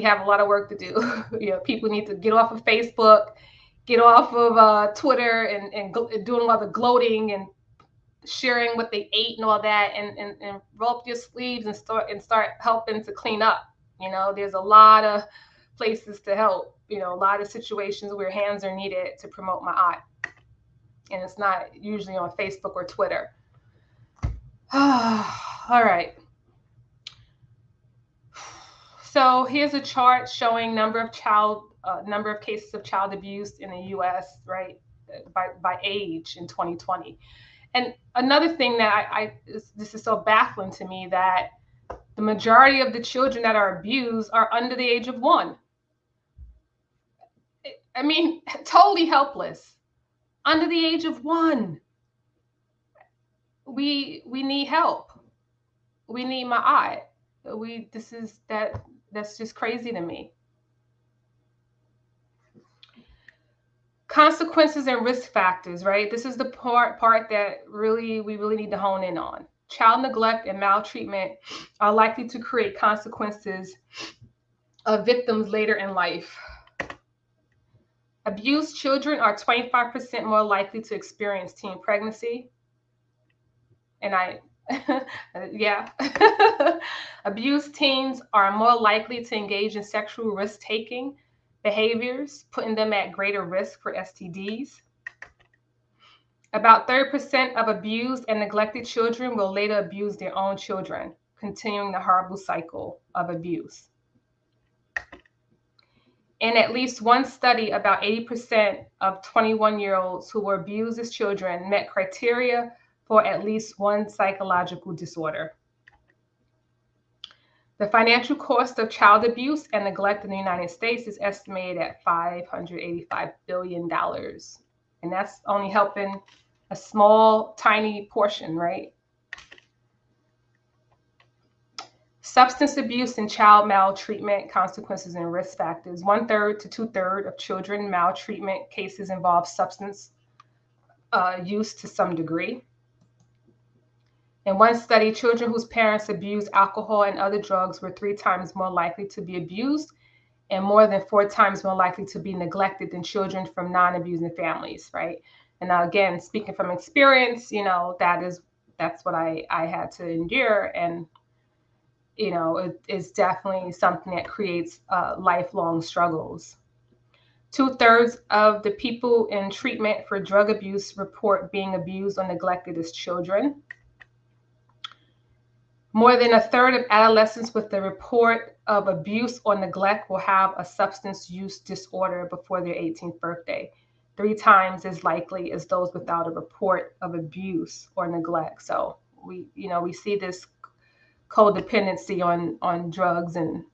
have a lot of work to do. People need to get off of Facebook, get off of Twitter, and doing a lot of gloating and sharing what they ate and all that, and roll up your sleeves and start helping to clean up. There's a lot of places to help. A lot of situations where hands are needed to promote Maa't, and it's not usually on Facebook or Twitter. All right. So here's a chart showing number of cases of child abuse in the U.S. right by age in 2020. And another thing that this is so baffling to me, that the majority of the children that are abused are under the age of 1. I mean, totally helpless, under the age of 1. We need help. We need Maa't. That's just crazy to me. Consequences and risk factors, right? This is the part that we really need to hone in on. Child neglect and maltreatment are likely to create consequences of victims later in life. Abused children are 25% more likely to experience teen pregnancy. And yeah. Abused teens are more likely to engage in sexual risk taking behaviors, putting them at greater risk for STDs. About 30% of abused and neglected children will later abuse their own children, continuing the horrible cycle of abuse. In at least one study, about 80% of 21-year-olds who were abused as children met criteria for at least one psychological disorder. The financial cost of child abuse and neglect in the United States is estimated at $585 billion. And that's only helping a small, tiny portion, right? Substance abuse and child maltreatment consequences and risk factors. 1/3 to 2/3 of children maltreatment cases involve substance use to some degree. In one study, children whose parents abused alcohol and other drugs were 3 times more likely to be abused and more than 4 times more likely to be neglected than children from non-abusing families, right? And now again, speaking from experience, that's what I had to endure. And it is definitely something that creates lifelong struggles. 2/3 of the people in treatment for drug abuse report being abused or neglected as children. More than 1/3 of adolescents with the report of abuse or neglect will have a substance use disorder before their 18th birthday, 3 times as likely as those without a report of abuse or neglect. So we see this codependency on drugs and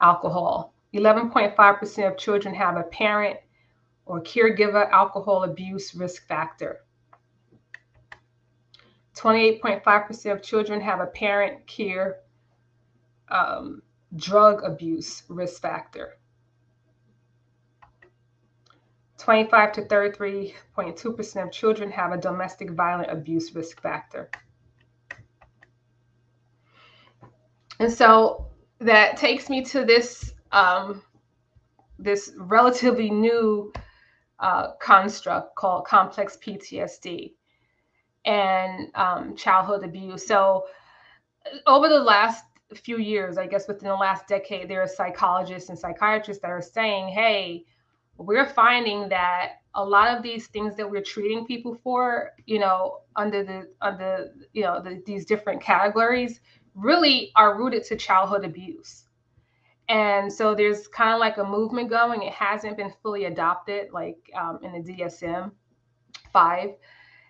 alcohol. 11.5% of children have a parent or caregiver alcohol abuse risk factor. 28.5% of children have a parent care drug abuse risk factor. 25 to 33.2% of children have a domestic violent abuse risk factor. And so that takes me to this relatively new construct called complex PTSD and childhood abuse. So over the last few years, I guess within the last decade, there are psychologists and psychiatrists that are saying, hey, we're finding that a lot of these things that we're treating people for, under these different categories really are rooted to childhood abuse. And so there's kind of like a movement going. It hasn't been fully adopted, like in the DSM-5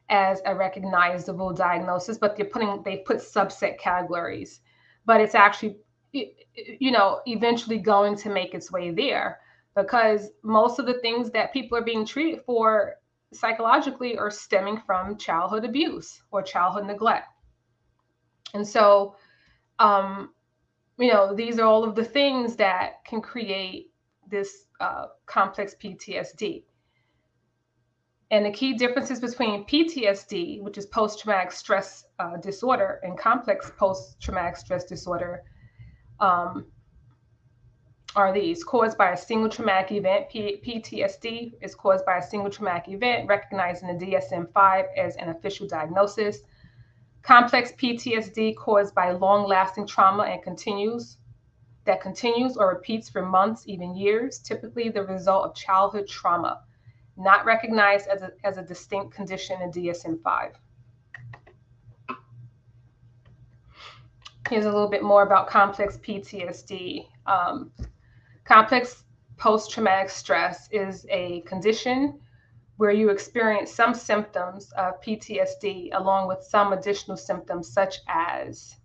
as a recognizable diagnosis, but they put subset categories. But it's actually, eventually going to make its way there, because most of the things that people are being treated for psychologically are stemming from childhood abuse or childhood neglect. And so, these are all of the things that can create this complex PTSD. And the key differences between PTSD, which is post-traumatic stress disorder, and complex post-traumatic stress disorder are these: caused by a single traumatic event. PTSD is caused by a single traumatic event, recognized in the DSM-5 as an official diagnosis. Complex PTSD caused by long-lasting trauma and continues or repeats for months, even years, typically the result of childhood trauma, not recognized as a distinct condition in DSM-5. Here's a little bit more about complex PTSD. Complex post-traumatic stress is a condition where you experience some symptoms of PTSD along with some additional symptoms such as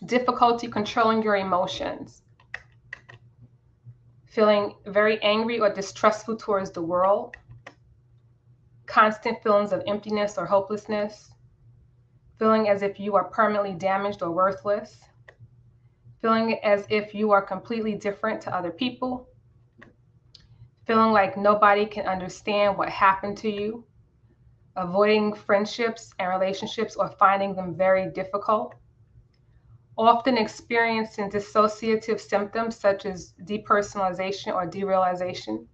difficulty controlling your emotions, feeling very angry or distrustful towards the world, constant feelings of emptiness or hopelessness, feeling as if you are permanently damaged or worthless, feeling as if you are completely different to other people, feeling like nobody can understand what happened to you, avoiding friendships and relationships or finding them very difficult, often experiencing dissociative symptoms such as depersonalization or derealization,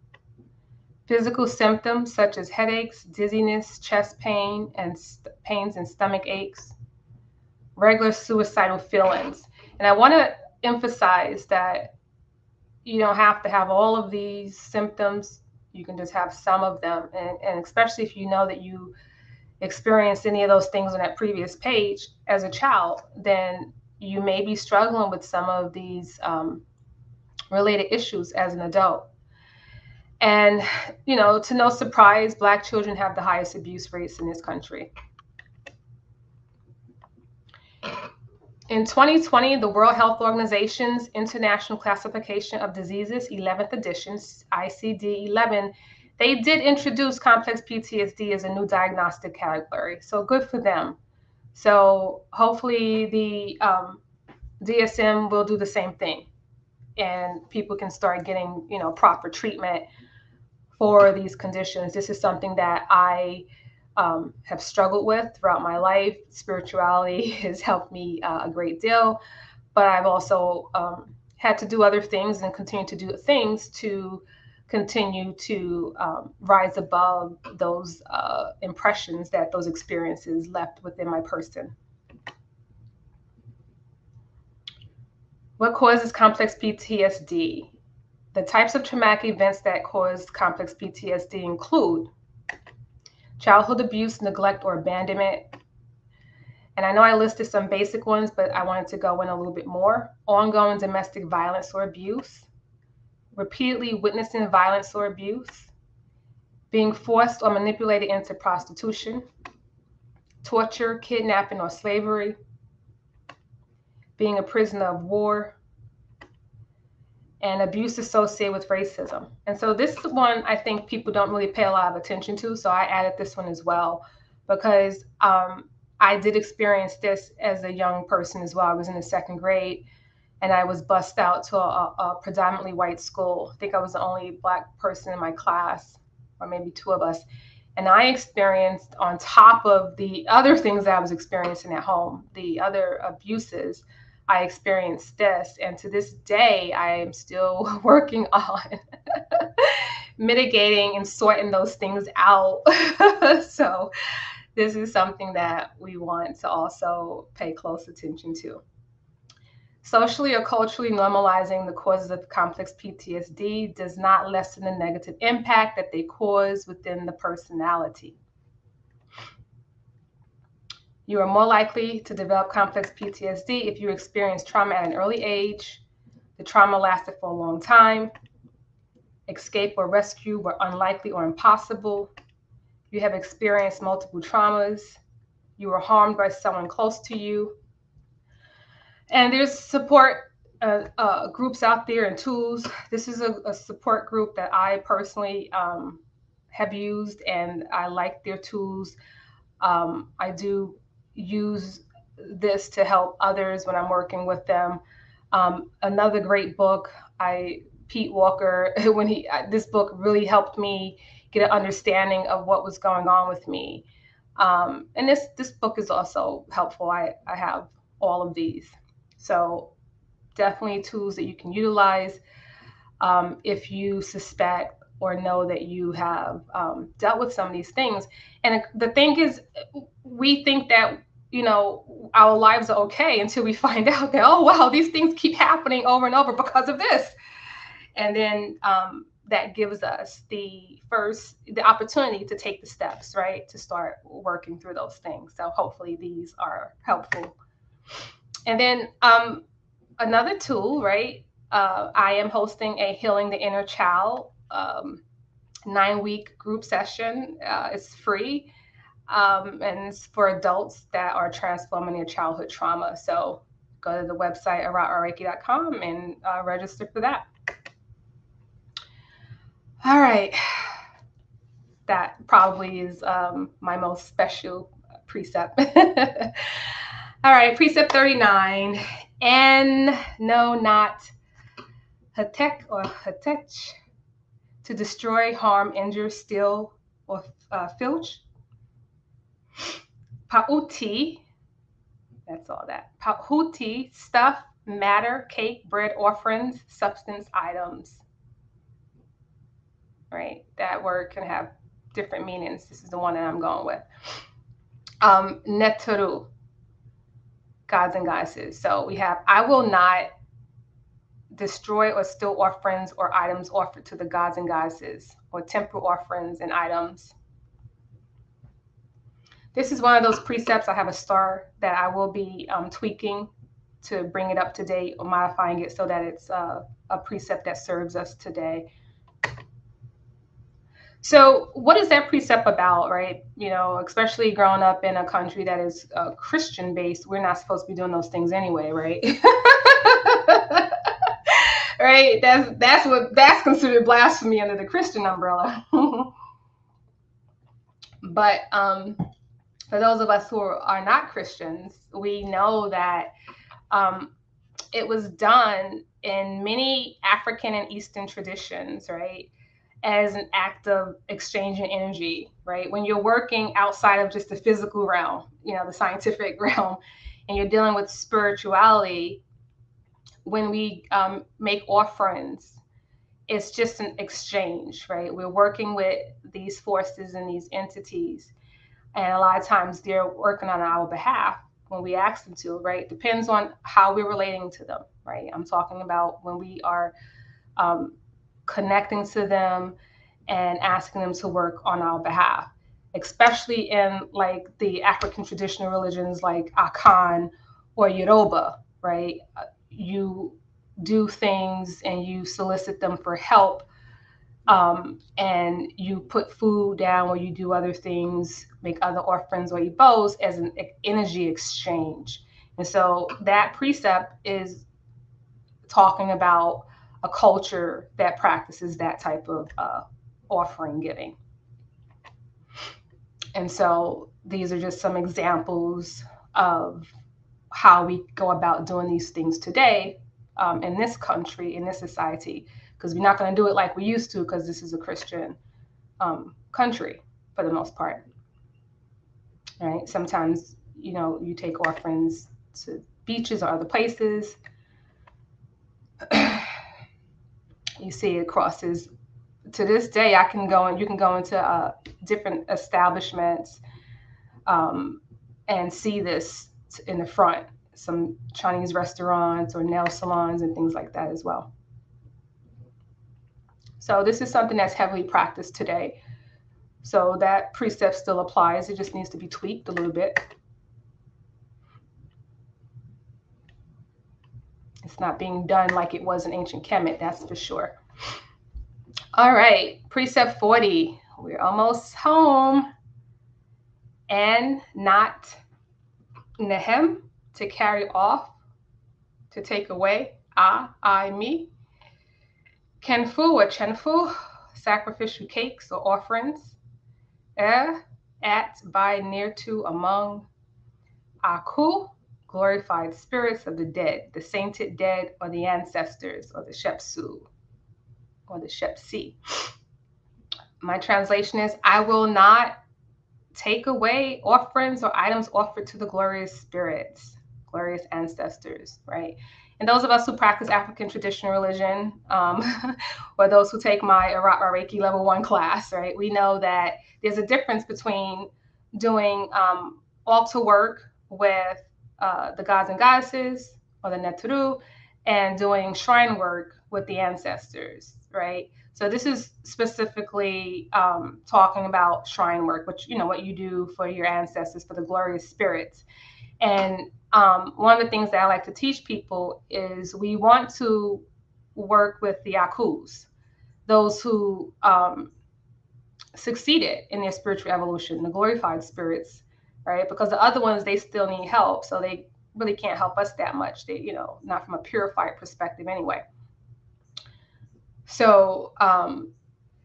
physical symptoms such as headaches, dizziness, chest pain, and pains and stomach aches, regular suicidal feelings. And I want to emphasize that you don't have to have all of these symptoms. You can just have some of them. And especially if you know that you experienced any of those things on that previous page as a child, then you may be struggling with some of these related issues as an adult. And, to no surprise, Black children have the highest abuse rates in this country. In 2020, the World Health Organization's International Classification of Diseases, 11th edition, ICD-11, they did introduce complex PTSD as a new diagnostic category. So good for them. So hopefully the DSM will do the same thing, and people can start getting, proper treatment for these conditions. This is something that I have struggled with throughout my life. Spirituality has helped me a great deal, but I've also had to do other things and continue to do things to continue to rise above those impressions that those experiences left within my person. What causes complex PTSD? The types of traumatic events that cause complex PTSD include childhood abuse, neglect, or abandonment. And I know I listed some basic ones, but I wanted to go in a little bit more. Ongoing domestic violence or abuse, repeatedly witnessing violence or abuse, being forced or manipulated into prostitution, torture, kidnapping, or slavery, being a prisoner of war, and abuse associated with racism. And so this one, I think people don't really pay a lot of attention to. So I added this one as well, because I did experience this as a young person as well. I was in the second grade and I was bussed out to a predominantly white school. I think I was the only Black person in my class, or maybe two of us. And I experienced, on top of the other things that I was experiencing at home, the other abuses, I experienced this. And to this day, I am still working on mitigating and sorting those things out. So this is something that we want to also pay close attention to. Socially or culturally normalizing the causes of complex PTSD does not lessen the negative impact that they cause within the personality. You are more likely to develop complex PTSD if you experience trauma at an early age, the trauma lasted for a long time, escape or rescue were unlikely or impossible, you have experienced multiple traumas, you were harmed by someone close to you. And there's support groups out there and tools. This is a support group that I personally have used, and I like their tools. I do use this to help others when I'm working with them. Another great book, Pete Walker, this book really helped me get an understanding of what was going on with me. And this book is also helpful. I have all of these. So definitely tools that you can utilize if you suspect or know that you have dealt with some of these things. And the thing is, we think that, our lives are okay until we find out that, oh, wow, these things keep happening over and over because of this. And then that gives us the opportunity to take the steps, right, to start working through those things. So hopefully these are helpful. And then another tool, right? I am hosting a Healing the Inner Child 9-week group session. It's free, and it's for adults that are transforming their childhood trauma. So go to the website arareiki.com and register for that. All right. That probably is my most special precept. All right, precept 39. And no, not hatek or hatech, to destroy, harm, injure, steal, or filch. Pauti, that's all that. Pauti, stuff, matter, cake, bread, offerings, substance, items. Right? That word can have different meanings. This is the one that I'm going with. Neturu, gods and goddesses. So we have, I will not destroy or steal offerings or items offered to the gods and goddesses, or temple offerings and items. This is one of those precepts. I have a star that I will be tweaking to bring it up to date or modifying it so that it's a precept that serves us today. So what is that precept about, right? Especially growing up in a country that is Christian based, we're not supposed to be doing those things anyway, right? Right? That's considered blasphemy under the Christian umbrella. But for those of us who are not Christians, we know that it was done in many African and Eastern traditions, right, as an act of exchanging energy, right? When you're working outside of just the physical realm, the scientific realm, and you're dealing with spirituality, when we make offerings, it's just an exchange, right? We're working with these forces and these entities. And a lot of times they're working on our behalf when we ask them to, right? Depends on how we're relating to them, right? I'm talking about when we are connecting to them and asking them to work on our behalf, especially in like the African traditional religions like Akan or Yoruba, right? You do things and you solicit them for help, and you put food down or you do other things, make other offerings or eat bows as an energy exchange. And so that precept is talking about a culture that practices that type of offering giving. And so these are just some examples of how we go about doing these things today in this country, in this society, because we're not going to do it like we used to, because this is a Christian country for the most part. Right? Sometimes, you take offerings to beaches or other places. You see it crosses. To this day, you can go into different establishments and see this in the front. Some Chinese restaurants or nail salons and things like that as well. So this is something that's heavily practiced today. So that precept still applies. It just needs to be tweaked a little bit. It's not being done like it was in ancient Kemet, that's for sure. All right, precept 40. We're almost home. And not nehem, to carry off, to take away. I, me. Kenfu or chenfu, sacrificial cakes or offerings. At, by, near to, among. Aku, glorified spirits of the dead, the sainted dead, or the ancestors, or the Shepsu, or the Shepsi. My translation is, I will not take away offerings or items offered to the glorious spirits, glorious ancestors, right? And those of us who practice African traditional religion, or those who take my Reiki level 1 class, right, we know that there's a difference between doing altar work with the gods and goddesses, or the Neturu, and doing shrine work with the ancestors, right? So this is specifically talking about shrine work, which, what you do for your ancestors, for the glorious spirits. And one of the things that I like to teach people is we want to work with the Akus, those who succeeded in their spiritual evolution, the glorified spirits, right? Because the other ones, they still need help. So they really can't help us that much. They, not from a purified perspective anyway. So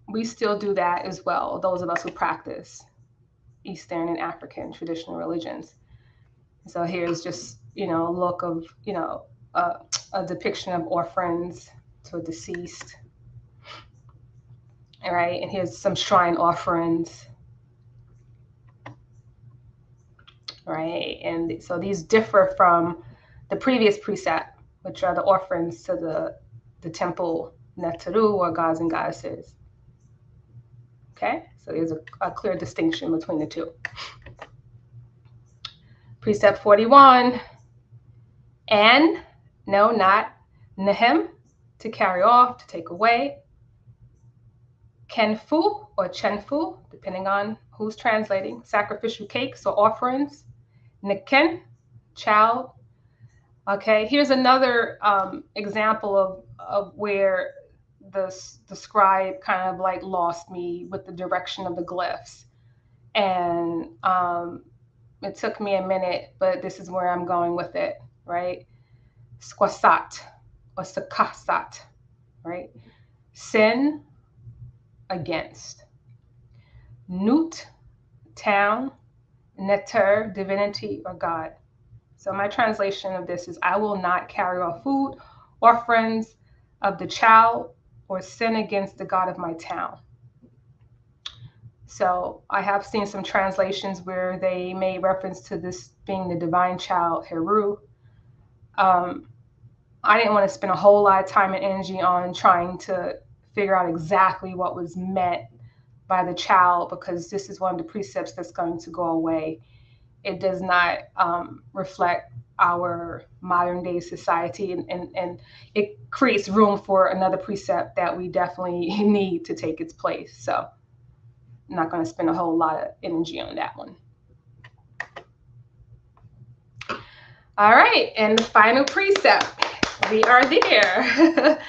we still do that as well, those of us who practice Eastern and African traditional religions. So here's just, a look of, a depiction of offerings to a deceased. All right, and here's some shrine offerings. Right, and so these differ from the previous precept, which are the offerings to the temple Netaru, or gods and goddesses. Okay, so there's a clear distinction between the two. Precept 41, and, no, not nehem, to carry off, to take away. Kenfu or chenfu, depending on who's translating, sacrificial cakes or offerings. Niken, child. Okay, here's another example of where the scribe kind of like lost me with the direction of the glyphs. And it took me a minute, but this is where I'm going with it, right? Squasat or sakasat, right? Sin, against. Nut, town. Neter, divinity or God. So my translation of this is, I will not carry off food, offerings of the child, or sin against the God of my town. So I have seen some translations where they made reference to this being the divine child, Heru. I didn't want to spend a whole lot of time and energy on trying to figure out exactly what was meant by the child, because this is one of the precepts that's going to go away. It does not reflect our modern day society, and it creates room for another precept that we definitely need to take its place. So I'm not going to spend a whole lot of energy on that one. All right, and the final precept. We are there.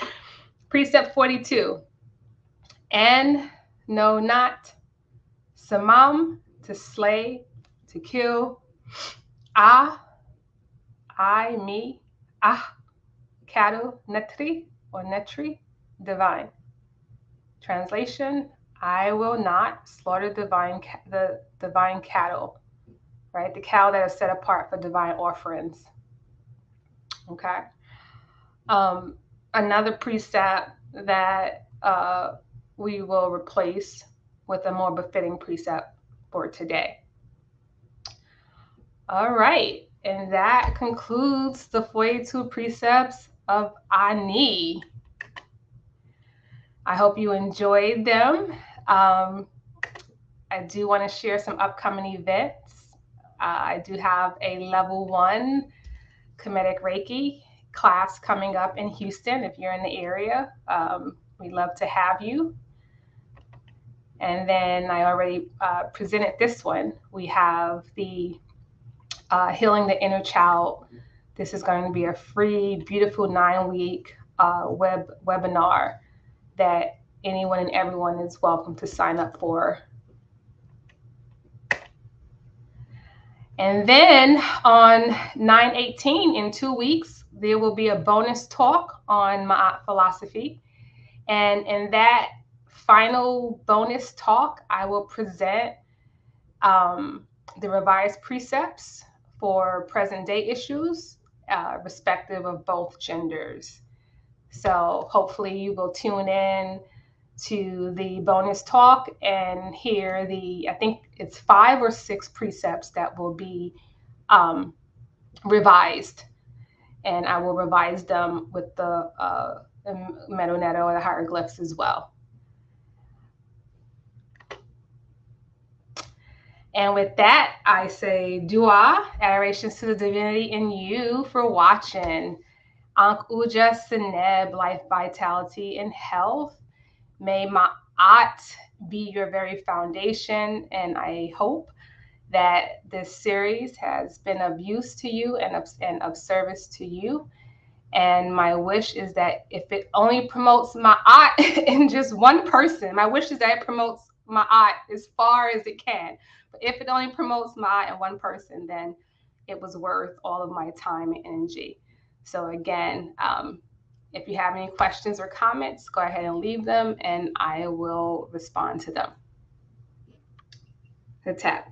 Precept 42. And, no, not. Samam, to slay, to kill. Ah, I, me. Ah, cattle, netri or netri, divine. Translation, I will not slaughter the divine cattle, right? The cow that is set apart for divine offerings. Okay. Another precept that we will replace with a more befitting precept for today. All right, and that concludes the 42 precepts of Ani. I hope you enjoyed them. I do want to share some upcoming events. I do have a level 1 Kemetic Reiki class coming up in Houston. If you're in the area, we'd love to have you. And then I already presented this one. We have the Healing the Inner Child. This is going to be a free, beautiful 9-week webinar that anyone and everyone is welcome to sign up for. And then on 9/18, in 2 weeks, there will be a bonus talk on Maat philosophy. And in that final bonus talk, I will present the revised precepts for present day issues, respective of both genders. So hopefully you will tune in to the bonus talk and hear I think it's 5 or 6 precepts that will be revised. And I will revise them with the Metaneto or the Hieroglyphs as well. And with that, I say dua, adorations to the divinity in you for watching. Ankh Uja Seneb, life, vitality, and health. May Maat be your very foundation, and I hope that this series has been of use to you and of service to you. And my wish is that if it only promotes Maat in just one person, my wish is that it promotes Maat as far as it can. But if it only promotes Maat in one person, then it was worth all of my time and energy. So again, If you have any questions or comments, go ahead and leave them and I will respond to them. The tap.